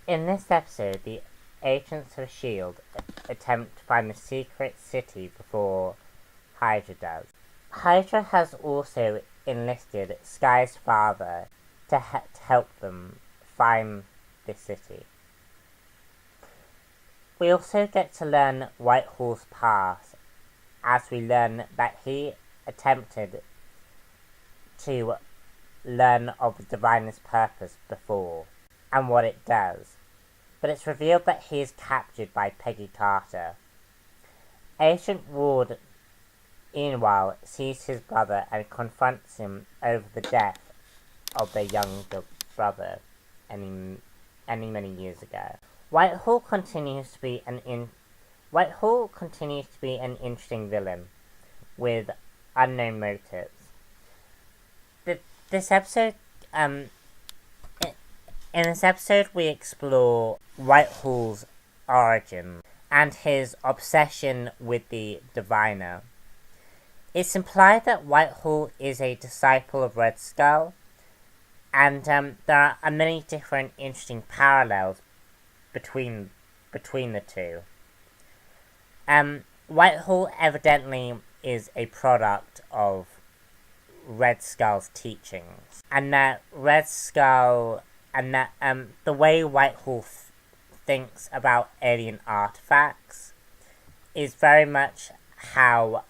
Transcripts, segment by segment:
In this episode, the agents of S.H.I.E.L.D. attempt to find the secret city before Hydra does. Hydra has also enlisted S.H.I.E.L.D's father to help them find this city. We also get to learn Whitehall's past, as we learn that he attempted to learn of the Diviner's purpose before, and what it does, but it's revealed that he is captured by Peggy Carter. Agent Ward, meanwhile, sees his brother and confronts him over the death of their younger brother many years ago. Whitehall continues to be an interesting villain with unknown motives. This episode, in this episode, we explore Whitehall's origin and his obsession with the Diviner. It's implied that Whitehall is a disciple of Red Skull, and there are many different interesting parallels between the two. Whitehall evidently is a product of Red Skull's teachings, and that Red Skull and that the way Whitehall thinks about alien artifacts is very much how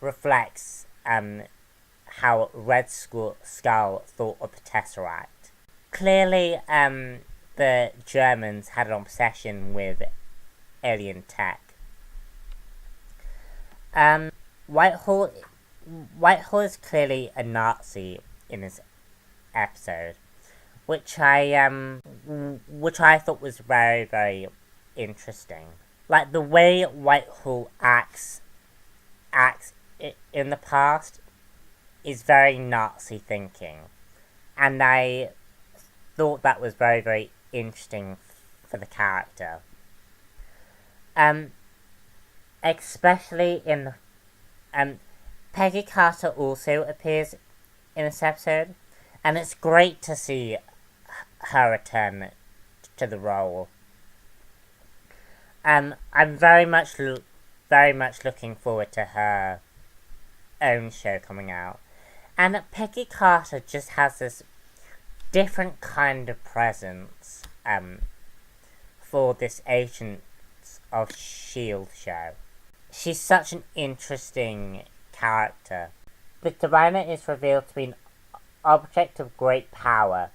reflects how Red Skull thought of the Tesseract. Clearly, the Germans had an obsession with alien tech. Whitehall is clearly a Nazi in this episode, which I thought was very, very interesting. Like, the way Whitehall acts in the past is very Nazi thinking, and I thought that was very, very interesting for the character. Especially in Peggy Carter also appears in this episode, and it's great to see her return to the role. I'm very much looking forward to her own show coming out, and Peggy Carter just has this different kind of presence for this Agents of S.H.I.E.L.D. show. She's such an interesting character. The Diviner is revealed to be an object of great power,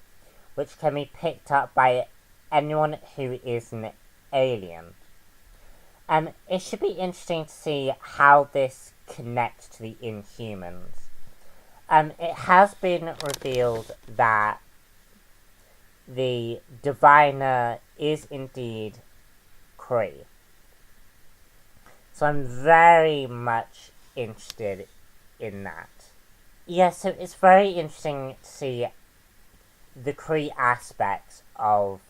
which can be picked up by anyone who is an alien. It should be interesting to see how this connects to the Inhumans. It has been revealed that the Diviner is indeed Kree. So I'm very much interested in that. Yeah, so it's very interesting to see the Kree aspects of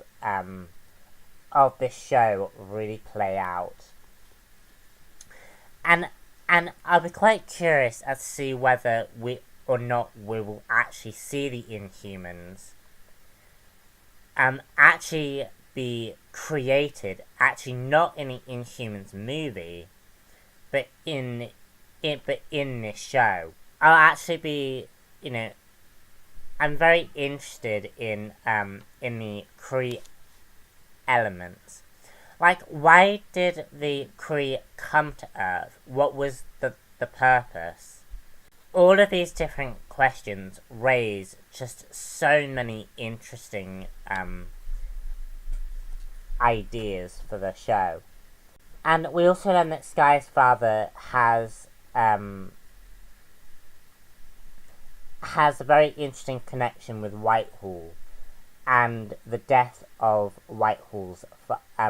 this show really play out. And I'll be quite curious as to see whether we will actually see the Inhumans actually be created, actually not in the Inhumans movie, but in this show. I'll actually be, I'm very interested in the Kree elements. Like, why did the Kree come to Earth? What was the purpose? All of these different questions raise just so many interesting ideas for the show. And we also learn that S.H.I.E.L.D's father has a very interesting connection with Whitehall, and the death of S.H.I.E.L.D's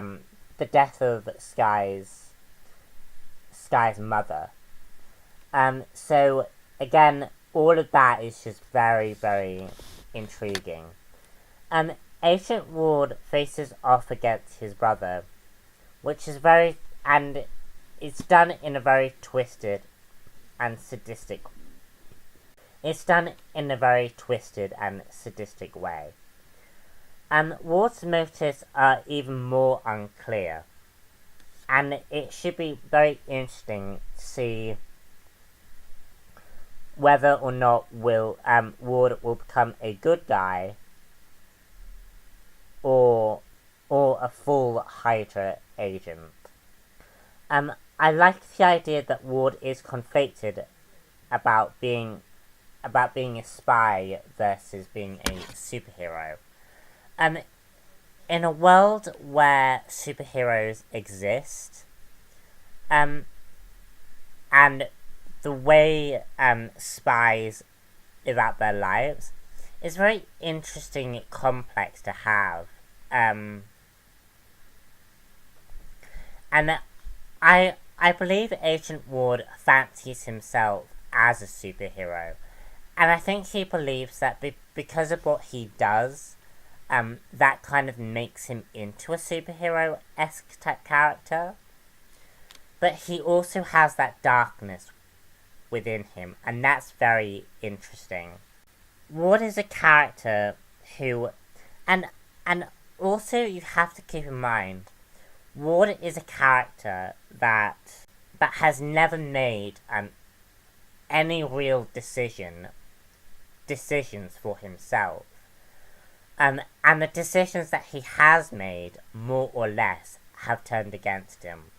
mother. So again, all of that is just very, very intriguing. Agent Ward faces off against his brother, which is it's done in a very twisted and sadistic way. Ward's motives are even more unclear, and it should be very interesting to see whether or not Ward will become a good guy or a full Hydra agent. I like the idea that Ward is conflicted about being a spy versus being a superhero. In a world where superheroes exist, and the way spies live out their lives is very interesting, complex to have. And I believe Agent Ward fancies himself as a superhero, and I think he believes that because of what he does, that kind of makes him into a superhero-esque type character. But he also has that darkness within him, and that's very interesting. Ward is a character who, and also you have to keep in mind, Ward is a character that has never made any real decisions for himself. And the decisions that he has made, more or less, have turned against him.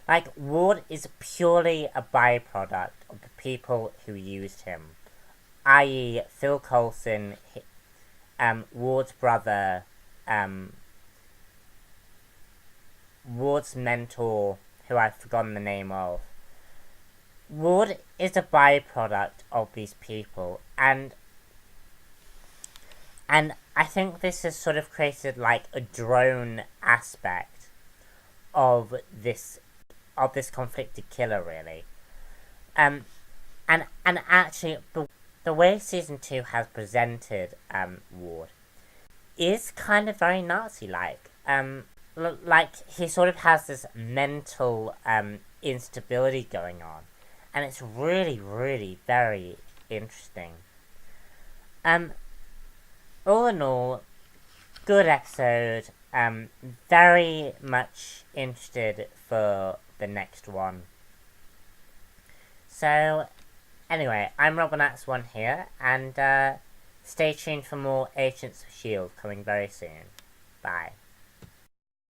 Like, Ward is purely a byproduct of the people who used him, i.e. Phil Coulson, Ward's brother, Ward's mentor, who I've forgotten the name of. Ward is a byproduct of these people, and I think this has sort of created like a drone aspect of this conflicted killer, really. And actually, the way season 2 has presented Ward is kind of very Nazi-like. Like, he sort of has this mental instability going on, and it's really, really very interesting. All in all, good episode. Very much interested for the next one. So, anyway, I'm Robinax1 here, and stay tuned for more Agents of S.H.I.E.L.D. coming very soon. Bye.